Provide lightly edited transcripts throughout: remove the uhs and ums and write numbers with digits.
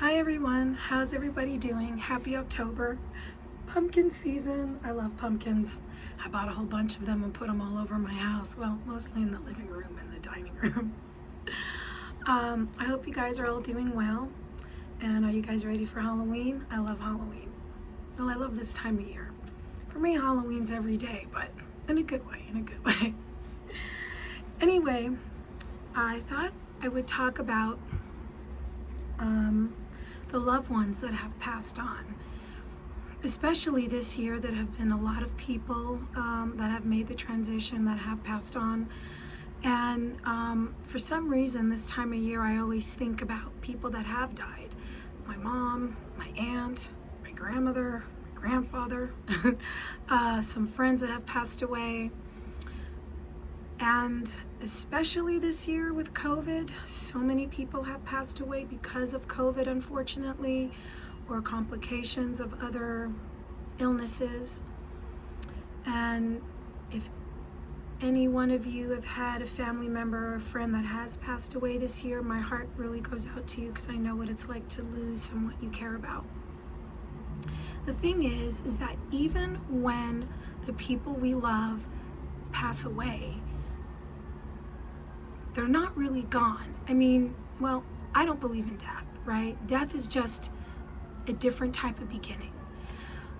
Hi everyone, how's everybody doing? Happy October. Pumpkin season. I love pumpkins. I bought a whole bunch of them and put them all over my house. Well, mostly in the living room and the dining room. I hope you guys are all doing well. And are you guys ready for Halloween? I love Halloween. Well, I love this time of year. For me, Halloween's every day, but in a good way, Anyway, I thought I would talk about the loved ones that have passed on, especially this year. That have been a lot of people that have made the transition, that have passed on. And for some reason, this time of year, I always think about people that have died. My mom, my aunt, my grandmother, my grandfather, some friends that have passed away. And especially this year with COVID, so many people have passed away because of COVID, unfortunately, or complications of other illnesses. And if any one of you have had a family member or a friend that has passed away this year, my heart really goes out to you, because I know what it's like to lose someone you care about. The thing is that even when the people we love pass away, they're not really gone. I mean, well, I don't believe in death, right? Death is just a different type of beginning.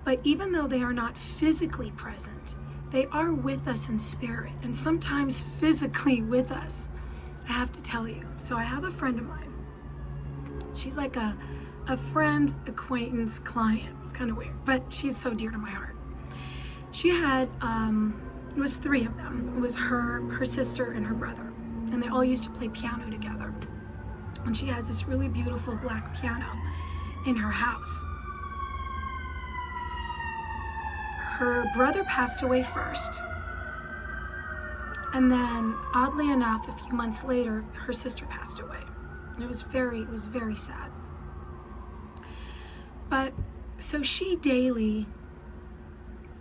But even though they are not physically present, they are with us in spirit, and sometimes physically with us, I have to tell you. So I have a friend of mine. She's like a friend, acquaintance, client. It's kind of weird, but she's so dear to my heart. She had, it was three of them. It was her sister, and her brother. And they all used to play piano together. And she has this really beautiful black piano in her house. Her brother passed away first. And then, oddly enough, a few months later, her sister passed away. And it was very sad. But, so she daily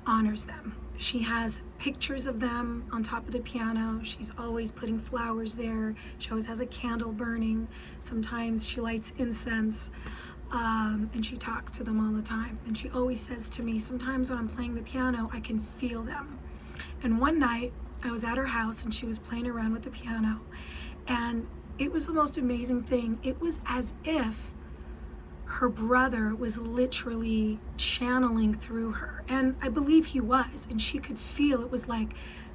honors them. She has pictures of them on top of the piano. She's always putting flowers there. She always has a candle burning. Sometimes she lights incense, and she talks to them all the time. And she always says to me, sometimes when I'm playing the piano, I can feel them. And one night, I was at her house and she was playing around with the piano. And it was the most amazing thing. It was as if her brother was literally channeling through her. And I believe he was. And she could feel it was like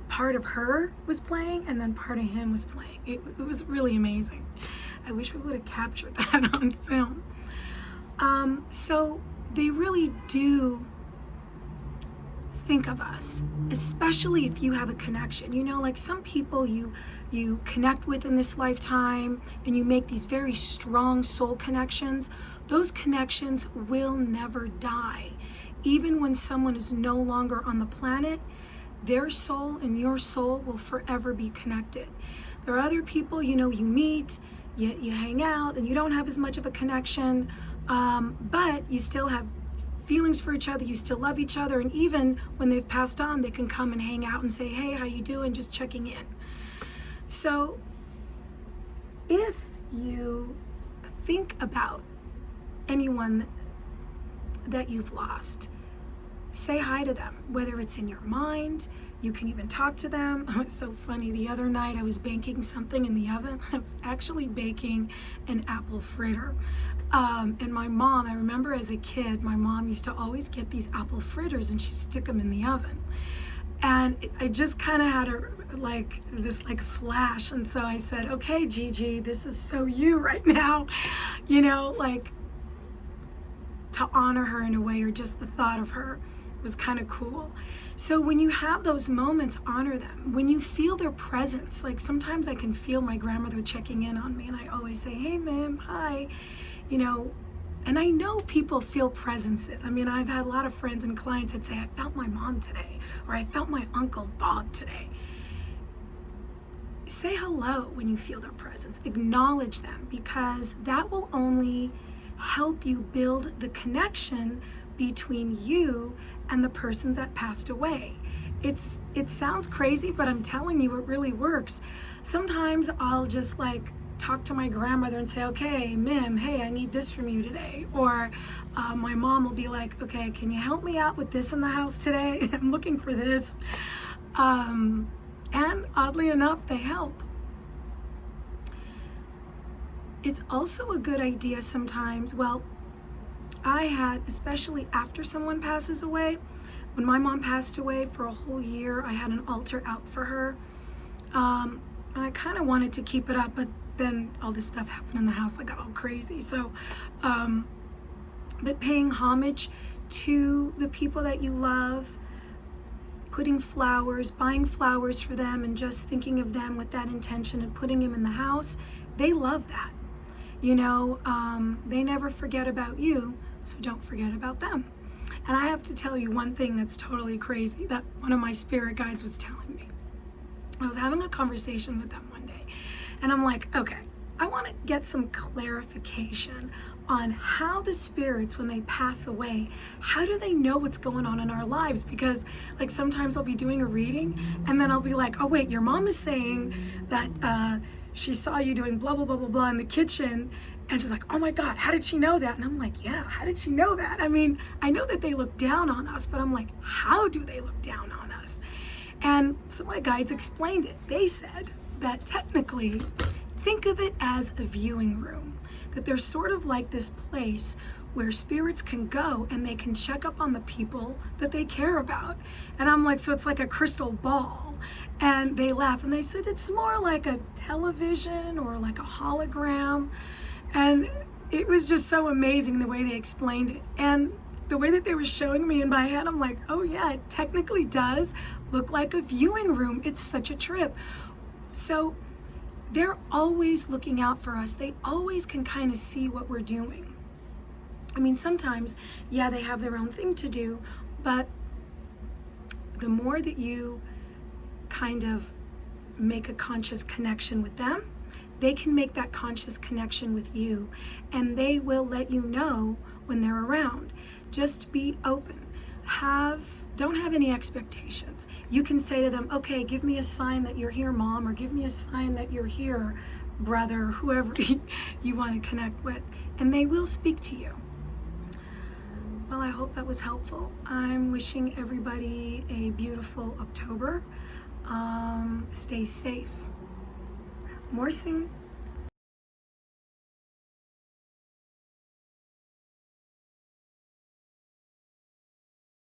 part of her was playing and then part of him was playing. It was really amazing. I wish we would have captured that on film. So they really do think of us, especially if you have a connection. You know, like some people you connect with in this lifetime, and you make these very strong soul connections. Those connections will never die. Even when someone is no longer on the planet, their soul and your soul will forever be connected. There are other people, you know, you meet, you hang out, and you don't have as much of a connection, but you still have feelings for each other, you still love each other, and even when they've passed on, they can come and hang out and say, hey, how you doing? Just checking in. So if you think about anyone that you've lost, say hi to them, whether it's in your mind. You can even talk to them. Oh, it's so funny. The other night I was baking something in the oven. I was actually baking an apple fritter. And my mom, I remember as a kid, my mom used to always get these apple fritters and she'd stick them in the oven. And I just kind of had this flash. And so I said, okay, Gigi, this is so you right now, you know, like to honor her in a way, or just the thought of her was kind of cool. So when you have those moments, honor them. When you feel their presence, like sometimes I can feel my grandmother checking in on me, and I always say, hey, ma'am, hi, you know. And I know people feel presences. I mean, I've had a lot of friends and clients that say, I felt my mom today, or I felt my Uncle Bob today. Say hello when you feel their presence. Acknowledge them, because that will only help you build the connection between you and the person that passed away. It sounds crazy, but I'm telling you, it really works. Sometimes I'll just talk to my grandmother and say, okay, Mim, hey, I need this from you today. Or my mom will be like, okay, can you help me out with this in the house today? I'm looking for this. And oddly enough, they help. It's also a good idea sometimes, well, I had, especially after someone passes away, when my mom passed away for a whole year, I had an altar out for her. And I kind of wanted to keep it up, but then all this stuff happened in the house that got all crazy. So, but paying homage to the people that you love, putting flowers, buying flowers for them, and just thinking of them with that intention and putting them in the house, they love that. You know, they never forget about you, so don't forget about them. And I have to tell you one thing that's totally crazy that one of my spirit guides was telling me. I was having a conversation with them one day, and I'm like, okay, I want to get some clarification on how the spirits, when they pass away, how do they know what's going on in our lives? Because like sometimes I'll be doing a reading and then I'll be like, oh wait, your mom is saying that she saw you doing blah, blah, blah, blah, blah in the kitchen. And she's like, oh my God, how did she know that? And I'm like, yeah, how did she know that? I mean, I know that they look down on us, but I'm like, how do they look down on us? And so my guides explained it. They said that technically, think of it as a viewing room, that there's sort of like this place where spirits can go and they can check up on the people that they care about. And I'm like, so it's like a crystal ball. And they laugh and they said, it's more like a television or like a hologram. And it was just so amazing the way they explained it. And the way that they were showing me in my head, I'm like, oh yeah, it technically does look like a viewing room. It's such a trip. So they're always looking out for us. They always can kind of see what we're doing. I mean, sometimes, yeah, they have their own thing to do, but the more that you kind of make a conscious connection with them, they can make that conscious connection with you, and they will let you know when they're around. Just be open. Don't have any expectations. You can say to them, okay, give me a sign that you're here, Mom, or give me a sign that you're here, brother, whoever you want to connect with, and they will speak to you. Well, I hope that was helpful. I'm wishing everybody a beautiful October. Stay safe. More soon.